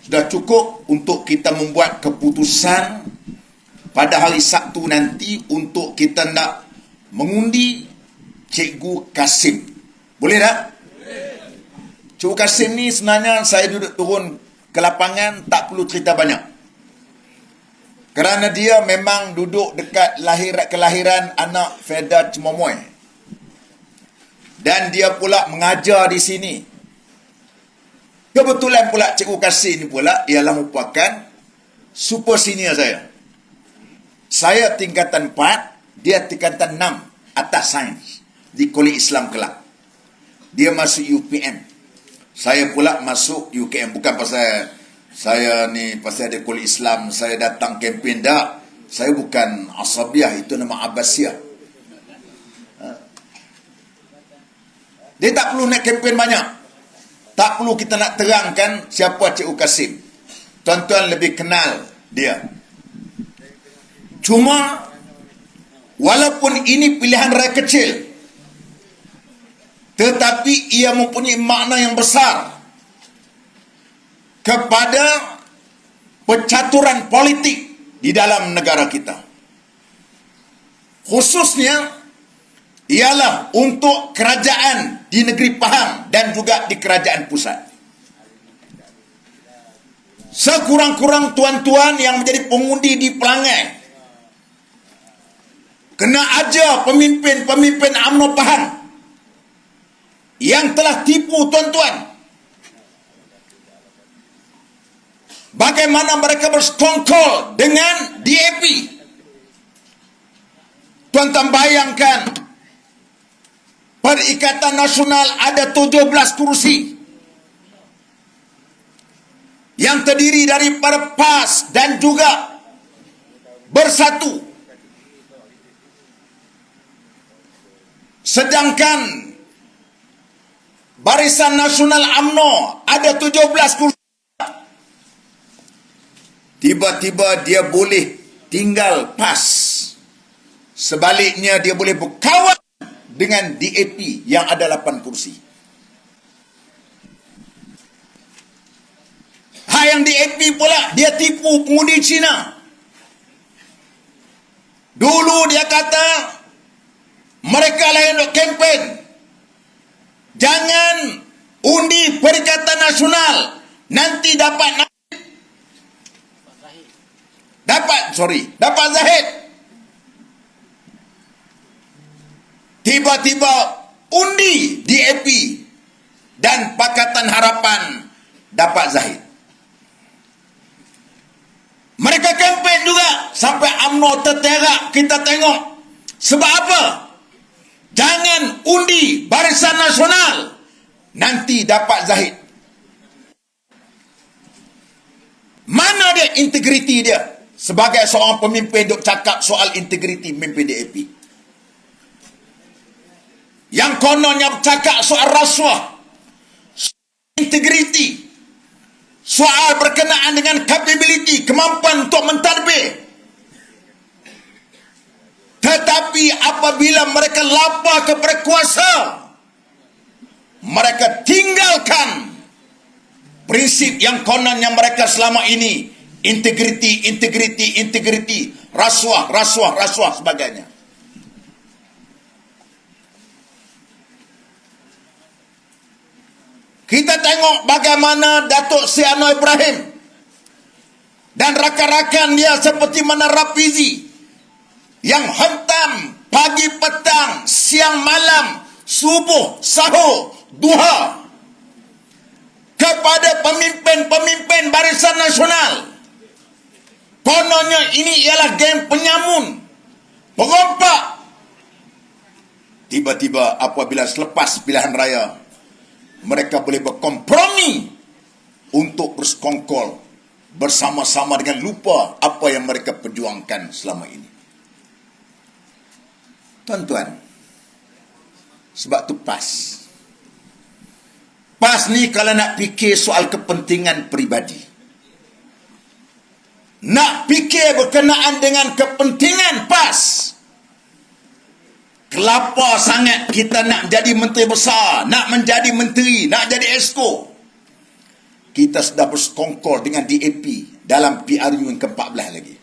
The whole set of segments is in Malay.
Sudah cukup untuk kita membuat keputusan pada hari Sabtu nanti untuk kita nak mengundi Cikgu Kasim. Boleh tak? Cikgu Kasim ni sebenarnya saya duduk turun ke lapangan tak perlu cerita banyak. Kerana dia memang duduk dekat kelahiran anak Feda Cemomoy. Dan dia pula mengajar di sini. Kebetulan pula Cikgu Kasim ni pula ialah merupakan super senior saya. Saya tingkatan 4, dia tingkatan 6 atas sains di Kolej Islam Kelab. Dia masuk UPM. Saya pula masuk UKM. Bukan pasal saya ni pasal ada Kolej Islam saya datang kempen, tak. Saya bukan Asabiah, itu nama Abbasiyah. Dia tak perlu nak kempen banyak. Tak perlu kita nak terangkan siapa Cikgu Kasim. Tuan-tuan lebih kenal dia. Cuma walaupun ini pilihan raya kecil, tetapi ia mempunyai makna yang besar kepada percaturan politik di dalam negara kita. Khususnya ialah untuk kerajaan di negeri Pahang dan juga di kerajaan pusat. Sekurang-kurang tuan-tuan yang menjadi pengundi di Pelangai kena ajar pemimpin-pemimpin UMNO Pahang yang telah tipu tuan-tuan. Bagaimana mereka bersekongkol dengan DAP. Tuan-tuan bayangkan, Perikatan Nasional ada 17 kursi yang terdiri daripada PAS dan juga Bersatu. Sedangkan Barisan Nasional UMNO ada 17 kursi. Tiba-tiba dia boleh tinggal PAS. Sebaliknya dia boleh berkawan dengan DAP yang ada 8 kursi. Yang DAP pula dia tipu pengundi Cina. Dulu dia kata mereka lah yang nak kempen. Jangan undi Perikatan Nasional, nanti dapat Zahid. Tiba-tiba undi DAP dan Pakatan Harapan dapat Zahid. Mereka kempen juga sampai UMNO terterak. Kita tengok. Sebab apa? Jangan undi Barisan Nasional, nanti dapat Zahid. Mana dia integriti dia? Sebagai seorang pemimpin duk cakap soal integriti memimpin DAP. Yang kononnya bercakap soal rasuah, integriti, soal berkenaan dengan capability, kemampuan untuk mentadbir. Tetapi apabila mereka lapar kepada kuasa, mereka tinggalkan prinsip yang kononnya mereka selama ini, integriti, rasuah sebagainya. Kita tengok bagaimana Datuk Seri Anwar Ibrahim dan rakan-rakan dia seperti mana Rafizi yang hentam pagi petang, siang malam, subuh, sahur, duha kepada pemimpin-pemimpin Barisan Nasional. Kononnya ini ialah geng penyamun, perompak. Tiba-tiba apabila selepas pilihan raya, mereka boleh berkompromi untuk bersekongkol bersama-sama dengan lupa apa yang mereka perjuangkan selama ini. Tuan-tuan, sebab tu PAS ni kalau nak fikir soal kepentingan peribadi, nak fikir berkenaan dengan kepentingan PAS, kelapa sangat kita nak jadi menteri besar, nak menjadi menteri, nak jadi esko. kita sudah bersekongkol dengan DAP dalam PRU yang ke-14 lagi.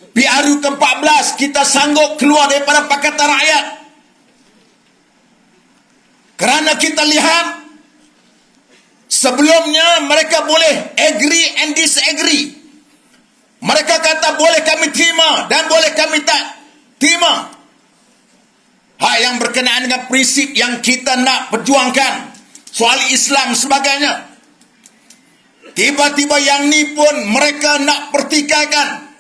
PRU ke-14 kita sanggup keluar daripada Pakatan Rakyat. Kerana kita lihat sebelumnya mereka boleh agree and disagree. Mereka kata boleh kami terima dan boleh kami tak terima. Hak yang berkenaan dengan prinsip yang kita nak perjuangkan, soal Islam sebagainya. Tiba-tiba yang ni pun mereka nak pertikaikan.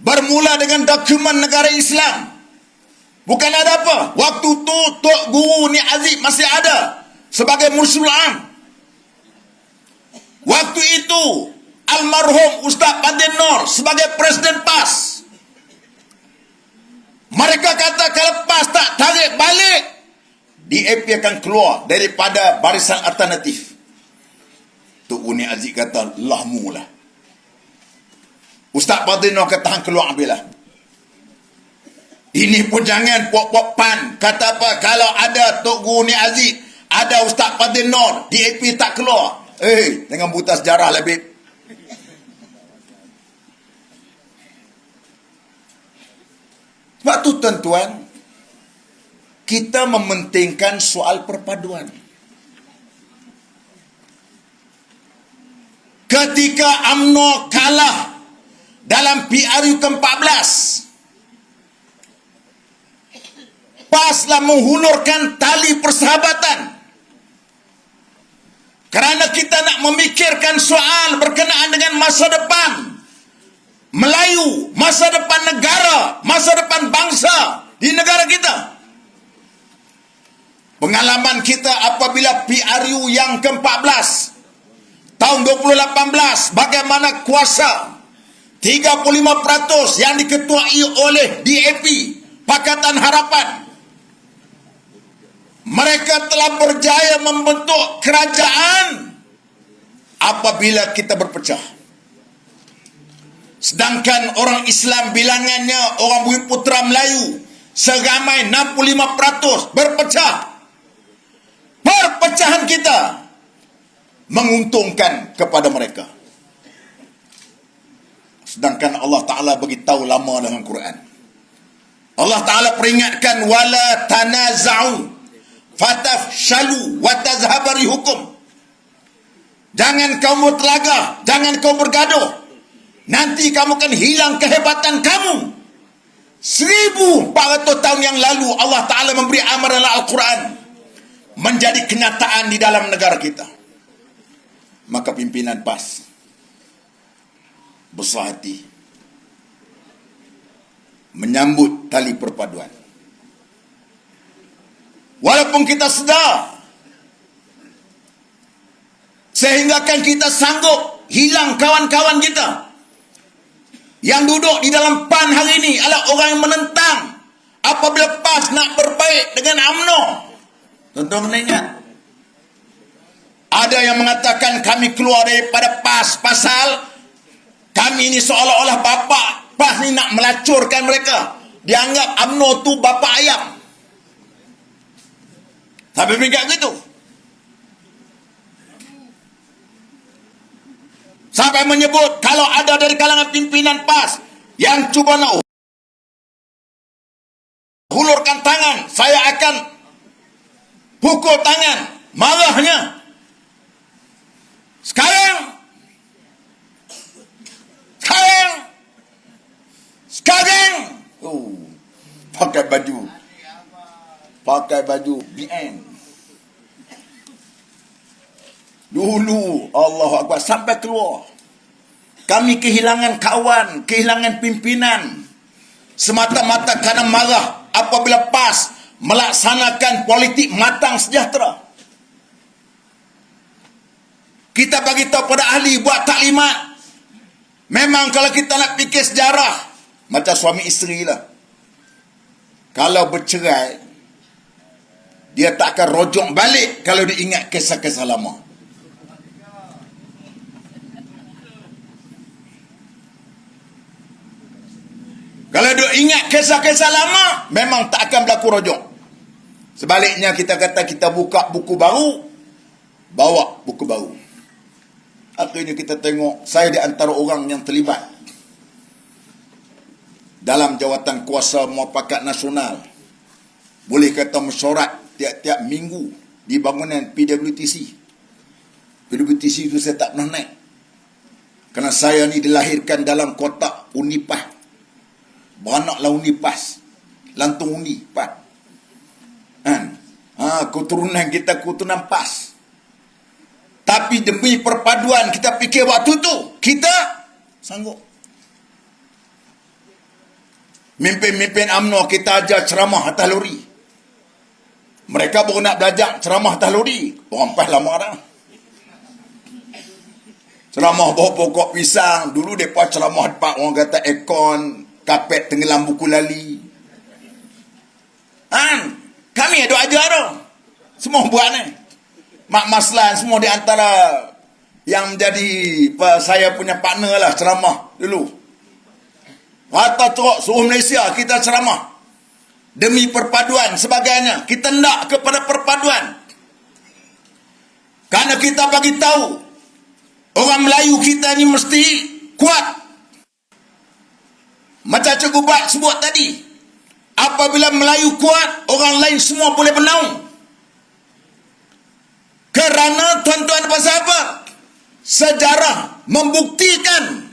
Bermula dengan dokumen negara Islam. Bukan ada apa. Waktu tu Tok Guru Ni Aziz masih ada sebagai Mursyidul Am. Waktu itu almarhum Ustaz Padin Nur sebagai Presiden PAS. Mereka kata kalau PAS tak tarik balik, DAP akan keluar daripada barisan alternatif. Tok Guru Ni Aziz kata lahmu lah. Ustaz Padin Nur kata hang keluar ambil lah. Ini pun jangan puak-puak PAN kata apa, kalau ada Tok Guru Ni Aziz, ada Ustaz Padin Nur, DAP tak keluar. Jangan buta sejarah lah, Bib. Sebab tu tuan-tuan, kita mementingkan soal perpaduan. Ketika UMNO kalah dalam PRU ke-14, PAS lah menghulurkan tali persahabatan. Kerana kita nak memikirkan soal berkenaan dengan masa depan Melayu, masa depan negara, masa depan bangsa di negara kita. Pengalaman kita apabila PRU yang ke-14 tahun 2018, bagaimana kuasa 35% yang diketuai oleh DAP, Pakatan Harapan. Mereka telah berjaya membentuk kerajaan apabila kita berpecah. Sedangkan orang Islam bilangannya, orang Bumi Putera Melayu seramai 65% berpecah. Perpecahan kita menguntungkan kepada mereka. Sedangkan Allah Ta'ala beritahu lama dalam Quran. Allah Ta'ala peringatkan, wala tanaza'u fatafshalu wa tazhaba rihukum. Jangan kamu bertelagah, jangan kamu bergaduh. Nanti kamu akan hilang kehebatan kamu. 1400 tahun yang lalu Allah Ta'ala memberi amaran Al-Quran menjadi kenyataan di dalam negara kita. Maka pimpinan PAS besar hati menyambut tali perpaduan. Walaupun kita sedar, sehinggakan kita sanggup hilang kawan-kawan kita yang duduk di dalam PAN hari ini adalah orang yang menentang apabila PAS nak berbaik dengan UMNO. Tuan-tuan kena ingat, ada yang mengatakan kami keluar daripada PAS pasal kami ini seolah-olah bapa PAS ni nak melacurkan mereka. Dianggap UMNO tu bapa ayam. Sampai pinggir gitu. Sampai menyebut kalau ada dari kalangan pimpinan PAS yang cuba nak hulurkan tangan, saya akan pukul tangan. Marahnya. Sekarang pakai baju BN. Dulu Allah Akbar sampai keluar. Kami kehilangan kawan, kehilangan pimpinan semata-mata kerana marah apabila PAS melaksanakan politik matang sejahtera. Kita bagi tahu pada ahli buat taklimat. Memang kalau kita nak fikir sejarah, macam suami isteri lah. Kalau bercerai, dia tak akan rojok balik kalau dia ingat kisah-kisah lama. Kalau dia ingat kisah-kisah lama, memang tak akan berlaku rojok. Sebaliknya kita kata kita buka buku baru, bawa buku baru. Akhirnya kita tengok, saya di antara orang yang terlibat dalam jawatan kuasa muafakat nasional. Boleh kata mesyuarat tiap-tiap minggu di bangunan PWTC. PWTC itu saya tak pernah naik. Kerana saya ni dilahirkan dalam kotak Unipah. Beranaklah Unipas. Lantung Unipah. Keturunan kita keturunan PAS. Tapi demi perpaduan kita fikir waktu tu kita sanggup. Mimpin-mimpin UMNO kita ajar ceramah atas lori. Mereka baru nak belajar ceramah atas lori. Orang PAS lama dah. Ceramah bawah pokok pisang. Dulu mereka ceramah depan orang kata aircon, kapet tenggelam buku lali. Kami ada ajar tu. Semua buat ni. Mak Maslan semua di antara yang menjadi saya punya partner lah ceramah dulu. Rata teruk suruh Malaysia kita ceramah. Demi perpaduan sebagainya. Kita nak kepada perpaduan. Kerana kita bagi tahu orang Melayu kita ni mesti kuat. Macam Cikgu Bat sebut tadi. Apabila Melayu kuat, orang lain semua boleh bernaung. Kerana tuan-tuan pasal apa? Sejarah membuktikan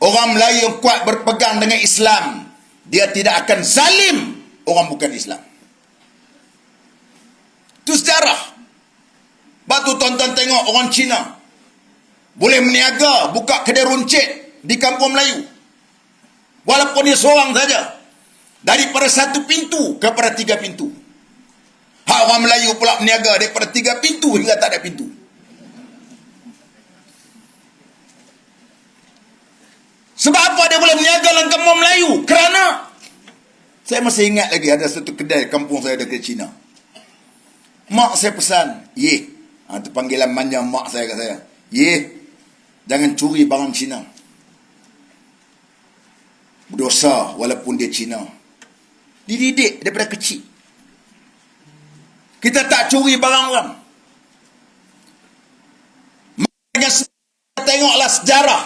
orang Melayu yang kuat berpegang dengan Islam, dia tidak akan zalim orang bukan Islam. Itu sejarah. Sebab tu tuan-tuan tengok orang Cina boleh meniaga, buka kedai runcit di kampung Melayu. Walaupun dia seorang saja. Daripada 1 pintu kepada 3 pintu. Hak orang Melayu pula meniaga daripada 3 pintu hingga tak ada pintu. Sebab apa dia boleh meniaga dalam kampung Melayu? Kerana saya masih ingat lagi ada satu kedai kampung saya dekat Cina. Mak saya pesan, itu panggilan manja mak saya kat saya. Jangan curi barang Cina. Berdosa walaupun dia Cina. Dididik daripada kecil. Kita tak curi barang orang. Makanya tengoklah sejarah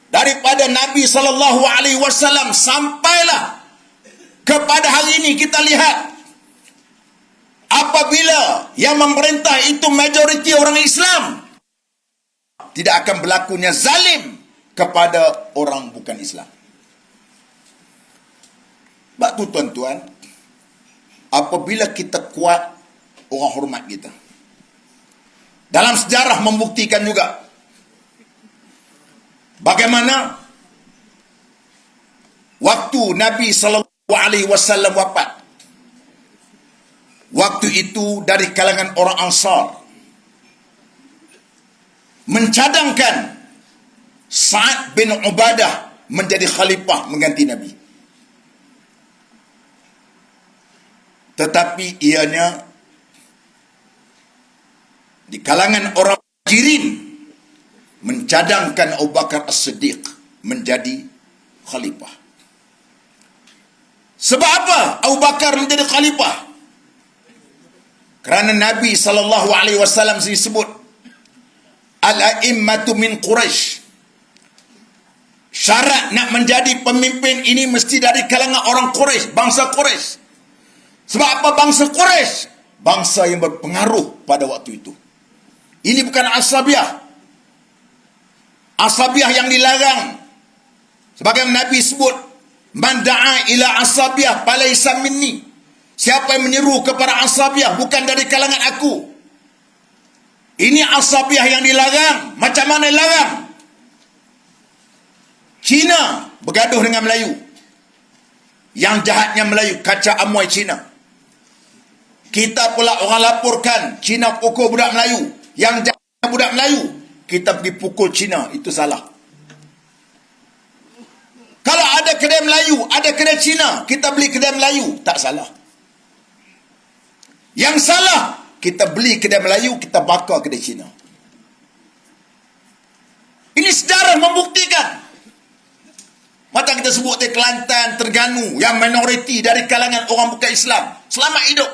daripada Nabi SAW sampailah kepada hari ini kita lihat apabila yang memerintah itu majoriti orang Islam, tidak akan berlakunya zalim kepada orang bukan Islam. Sebab tu tuan-tuan, apabila kita kuat, orang hormat kita. Dalam sejarah membuktikan juga bagaimana waktu Nabi SAW wafat. Waktu itu dari kalangan orang Ansar mencadangkan Sa'ad bin Ubadah menjadi khalifah mengganti Nabi. Tetapi ianya di kalangan orang Muhajirin mencadangkan Abu Bakar As-Siddiq menjadi khalifah. Sebab apa Abu Bakar menjadi khalifah? Kerana Nabi SAW disebut Al-A'immatu min Quraisy. Syarat nak menjadi pemimpin ini mesti dari kalangan orang Quraisy, bangsa Quraisy. Sebab apa bangsa Quraisy? Bangsa yang berpengaruh pada waktu itu. Ini bukan asabiah. Asabiah yang dilarang. Sebagai Nabi sebut, man da'a ila asabiah falaysa minni. Siapa yang menyeru kepada asabiah bukan dari kalangan aku. Ini asabiah yang dilarang. Macam mana dilarang? Cina bergaduh dengan Melayu. Yang jahatnya Melayu, kaca amuai Cina. Kita pula orang laporkan Cina pukul budak Melayu. Yang jahatnya budak Melayu, kita pergi pukul Cina. Itu salah. Kalau ada kedai Melayu, ada kedai Cina, kita beli kedai Melayu, tak salah. Yang salah, kita beli kedai Melayu, kita bakar kedai Cina. Ini sejarah membuktikan. Macam kita sebut di Kelantan, Terengganu, yang minoriti dari kalangan orang bukan Islam, selamat hidup.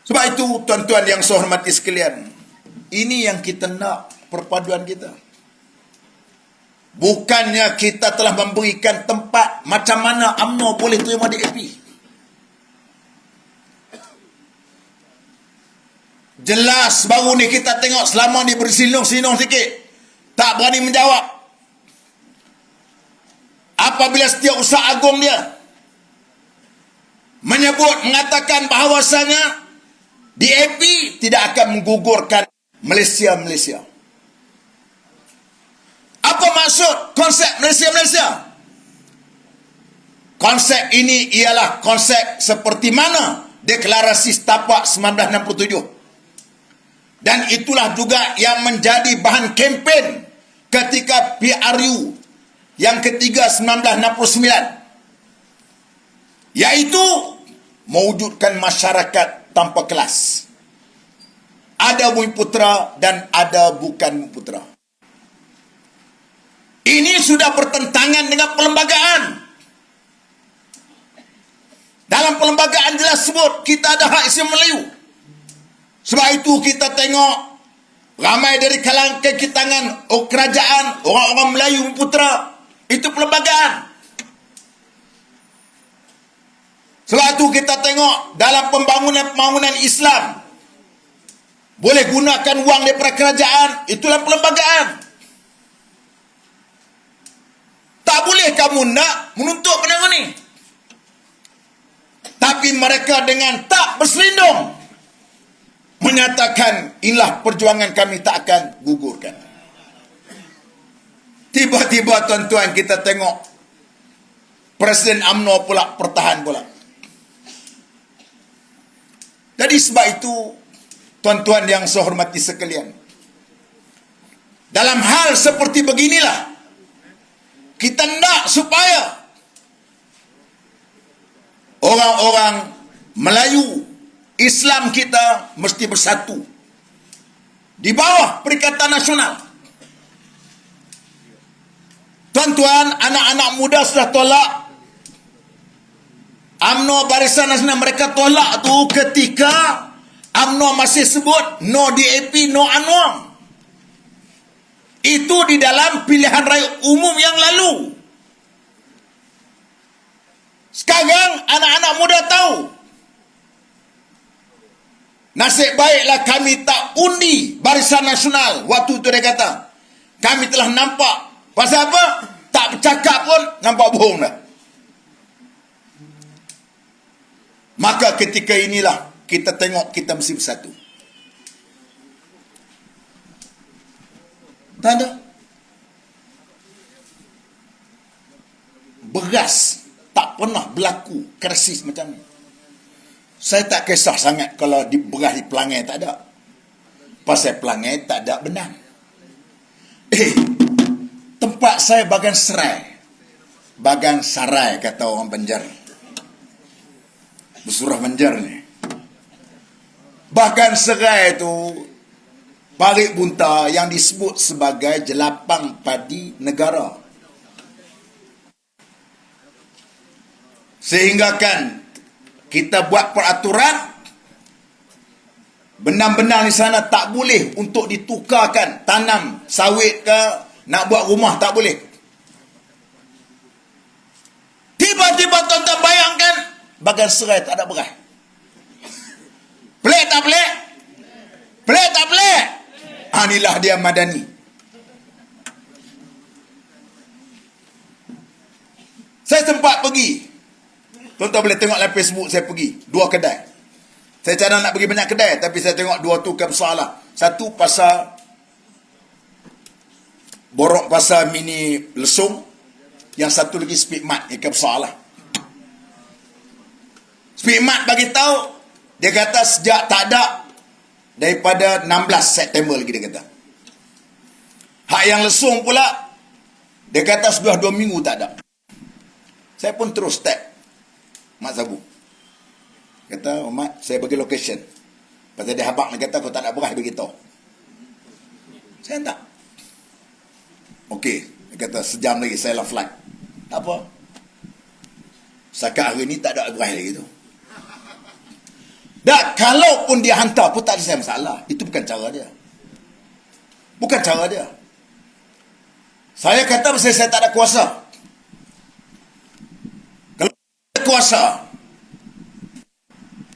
Sebab itu, tuan-tuan yang saya hormati sekalian, ini yang kita nak, perpaduan kita. Bukannya kita telah memberikan tempat macam mana UMNO boleh terima DAP. Jelas baru ni kita tengok selama ni bersilong-silong sikit. Tak berani menjawab. Apabila Setiausaha Agung dia mengatakan bahawasanya DAP tidak akan menggugurkan Malaysia. Apa maksud konsep Malaysia? Konsep ini ialah konsep seperti mana Deklarasi Setapak 1967. Dan itulah juga yang menjadi bahan kempen ketika PRU yang ketiga 1969. Iaitu mewujudkan masyarakat tanpa kelas. Ada Bumiputera dan ada bukan Bumiputera. Ini sudah bertentangan dengan perlembagaan. Dalam perlembagaan jelas sebut kita ada hak Islam Melayu. Sebab itu kita tengok ramai dari kalangan kekitangan kerajaan, orang-orang Melayu Bumiputera. Itu perlembagaan. Sebab itu kita tengok dalam pembangunan Islam, boleh gunakan wang daripada kerajaan, itulah perlembagaan. Tak boleh kamu nak menuntut benda ni. Tapi mereka dengan tak berselindung menyatakan inilah perjuangan kami tak akan gugurkan. Tiba-tiba tuan-tuan kita tengok Presiden UMNO pula pertahan pula. Jadi sebab itu tuan-tuan yang saya hormati sekalian, dalam hal seperti beginilah kita nak supaya orang-orang Melayu Islam kita mesti bersatu di bawah Perikatan Nasional. Tuan-tuan, anak-anak muda sudah tolak UMNO Barisan Nasional. Mereka tolak tu ketika UMNO masih sebut no DAP, no UMNO. Itu di dalam pilihan raya umum yang lalu. Sekarang anak-anak muda tahu. Nasib baiklah kami tak undi Barisan Nasional. Waktu itu dia kata, kami telah nampak. Pasal apa? Tak bercakap pun nampak bohong dah. Maka ketika inilah kita tengok kita mesti bersatu. Tak ada. Beras tak pernah berlaku krisis macam ni. Saya tak kisah sangat kalau beras di Pelangai tak ada. Pasal Pelangai tak ada benang. Tempat saya Bagan Serai. Bagan Sarai kata orang Banjar. Bersurah Banjar ni. Bagan Serai tu parit bunta yang disebut sebagai jelapang padi negara. Sehingga kan kita buat peraturan benang-benang di sana tak boleh untuk ditukarkan tanam sawit ke nak buat rumah tak boleh. Tiba-tiba tuan-tuan bayangkan Bagan Serai tak ada beras. Pelik tak pelik? Pelik tak pelik? Inilah dia Madani. Saya sempat pergi. Tuan-tuan boleh tengok dalam Facebook saya pergi 2 kedai. Saya cadang nak pergi banyak kedai, tapi saya tengok 2 tu kan besar lah. Satu pasar Borok pasar mini Lesung, yang satu lagi Speed Mart yang kan besar lah. Speed Mart bagi tahu, dia kata sejak tak ada daripada 16 September lagi dia kata. Hak yang Lesung pula dia kata sudah 2 minggu tak ada. Saya pun terus tag Mak Sabu. Kata, Mak, saya bagi location. Pasal dia habak dia kata, kau tak nak beras bagi tahu. Saya tak. Okey, dia kata sejam lagi saya lah flight. Tak apa. Setakat hari ni tak ada beras lagi tu. Dan kalaupun dia hantar pun tak ada masalah. Itu bukan cara dia. Bukan cara dia. Saya kata pasal saya tak ada kuasa. Kalau ada kuasa,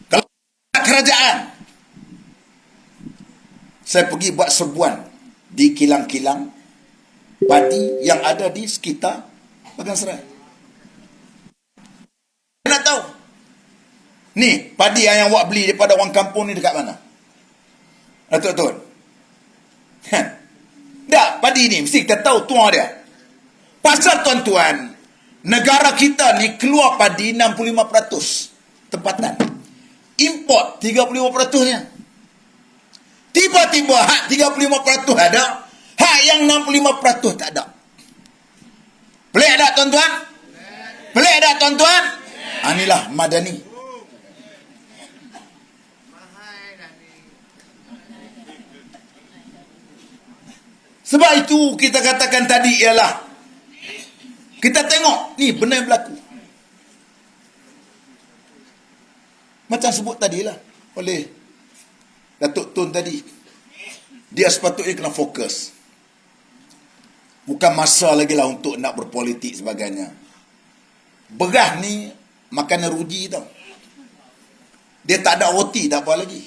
kalau ada kerajaan, saya pergi buat serbuan di kilang-kilang padi yang ada di sekitar Bagan Serai. Saya nak tahu, ni padi yang awak beli daripada orang kampung ni dekat mana? Datuk-datuk. Tak, padi ni mesti kita tahu tuan dia. Pasal tuan-tuan, negara kita ni keluar padi 65% tempatan. Import 35%-nya. Tiba-tiba hak 35% ada, hak yang 65% tak ada. Pelik tak tuan-tuan? Pelik tak tuan-tuan? Inilah Madani. Sebab itu kita katakan tadi ialah kita tengok ni benda yang berlaku. Macam sebut tadilah oleh Datuk Tun tadi. Dia sepatutnya kena fokus. Bukan masa lagi lah untuk nak berpolitik sebagainya. Beras ni makanan ruji tau. Dia tak ada roti tak apa lagi.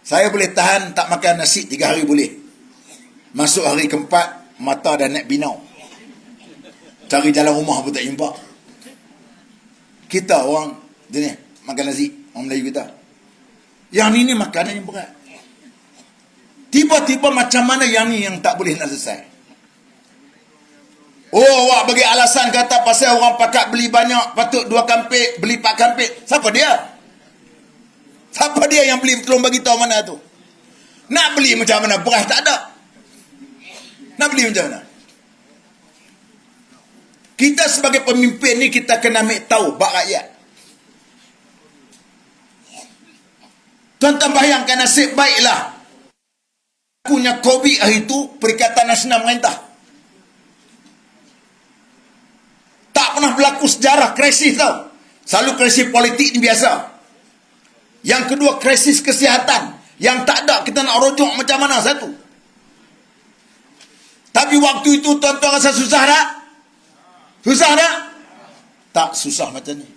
Saya boleh tahan tak makan nasi 3 hari boleh. Masuk hari keempat, mata dah nak binau. Cari jalan rumah pun tak jumpa. Kita orang jenis makan nasi, orang Melayu kita. Yang ni makanan yang berat. Tiba-tiba macam mana yang ni yang tak boleh nak selesai? Oh, awak bagi alasan kata pasal orang pakat beli banyak, patut 2 kampik, beli 4 kampik. Siapa dia? Siapa dia yang beli tolong bagi tahu mana tu? Nak beli macam mana? Beras tak ada. Nak beli macam mana? Kita sebagai pemimpin ni kita kena ambil tahu bak rakyat. Tuan-tuan bayangkan nasib baiklah punya COVID hari itu Perikatan Nasional Merintah. Tak pernah berlaku sejarah krisis tau. Selalu krisis politik ni biasa. Yang kedua krisis kesihatan. Yang tak ada kita nak rujuk macam mana satu. Tapi waktu itu tuan-tuan rasa susah tak? Susah tak? Tak susah macam ni.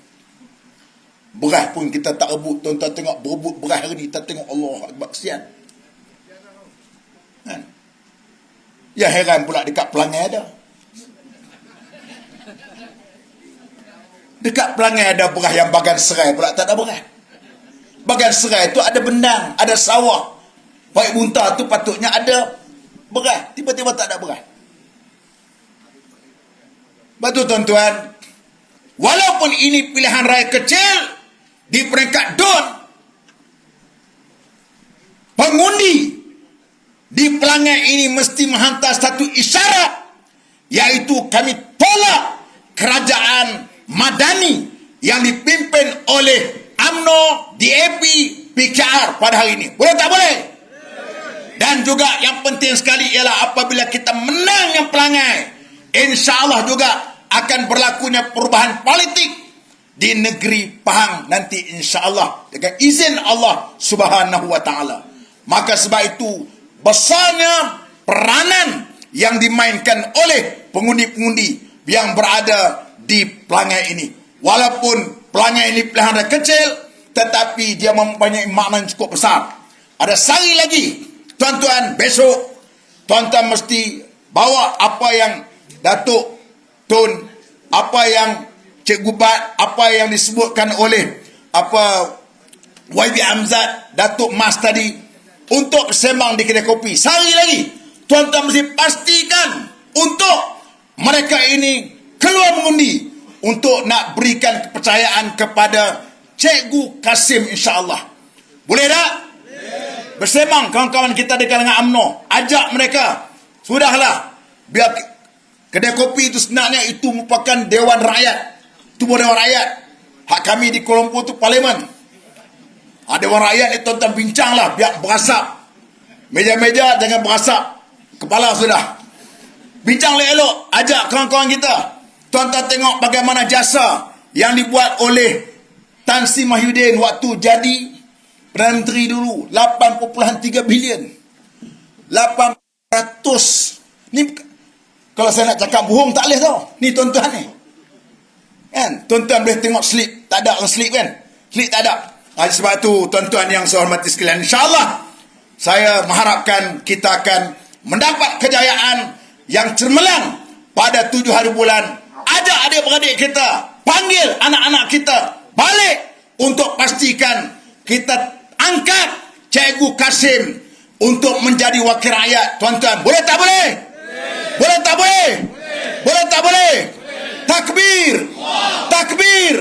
Beras pun kita tak rebut. Tuan-tuan tengok berebut beras hari ni. Kita tengok Allah Akbar, kesian. Kan? Ya heran pula dekat Pelangai ada. Dekat Pelangai ada beras yang Bagan Serai pula tak ada beras. Bagan Serai tu ada bendang, ada sawah. Baik Bunta tu patutnya ada beras, tiba-tiba tak ada beras. Betul tuan-tuan, walaupun ini pilihan raya kecil di peringkat DUN, pengundi di Pelangai ini mesti menghantar satu isyarat, iaitu kami tolak kerajaan Madani yang dipimpin oleh UMNO, DAP, PKR pada hari ini. Boleh tak boleh? Dan juga yang penting sekali ialah apabila kita menang yang Pelangai, insya-Allah juga akan berlakunya perubahan politik di negeri Pahang nanti insya-Allah dengan izin Allah Subhanahu wa taala. Maka sebab itu besarnya peranan yang dimainkan oleh pengundi-pengundi yang berada di Pelangai ini. Walaupun Pelangai ini pilihan kecil, tetapi dia mempunyai makna cukup besar. Ada sehari lagi tuan-tuan, besok tuan-tuan mesti bawa apa yang Datuk Tun, apa yang Cikgu Bat, apa yang disebutkan oleh YB Amzad, Datuk Mas tadi untuk sembang di kedai kopi. Sehari lagi tuan-tuan mesti pastikan untuk mereka ini keluar mengundi untuk nak berikan kepercayaan kepada Cikgu Kasim insya-Allah. Boleh tak? Bersemang kawan-kawan kita di kalangan UMNO, ajak mereka. Sudahlah, biar kedai kopi itu sebenarnya itu merupakan Dewan Rakyat. Itu Dewan Rakyat. Hak kami di Kuala Lumpur itu Parlimen. Dewan Rakyat itu tuan-tuan bincanglah, biar berasap. Meja-meja jangan berasap. Kepala sudah. Bincang elok, ajak kawan-kawan kita. Tuan-tuan tengok bagaimana jasa yang dibuat oleh Tan Sri Mahyudin waktu jadi Perdana Menteri dulu 8.3 bilion. 800. Ni kalau saya nak cakap bohong tak boleh tau. Ni tuan-tuan ni. Kan? Tuan-tuan boleh tengok slip. Tak ada slip kan? Slip tak ada. Sebab tu tuan-tuan yang saya hormati sekalian, insya-Allah saya mengharapkan kita akan mendapat kejayaan yang cemerlang pada 7 hari bulan. Ajak adik-beradik kita, panggil anak-anak kita balik untuk pastikan kita angkat Cikgu Kasim untuk menjadi wakil rakyat. Tuan-tuan, boleh tak boleh? Boleh tak boleh? Boleh tak boleh? Takbir! Takbir!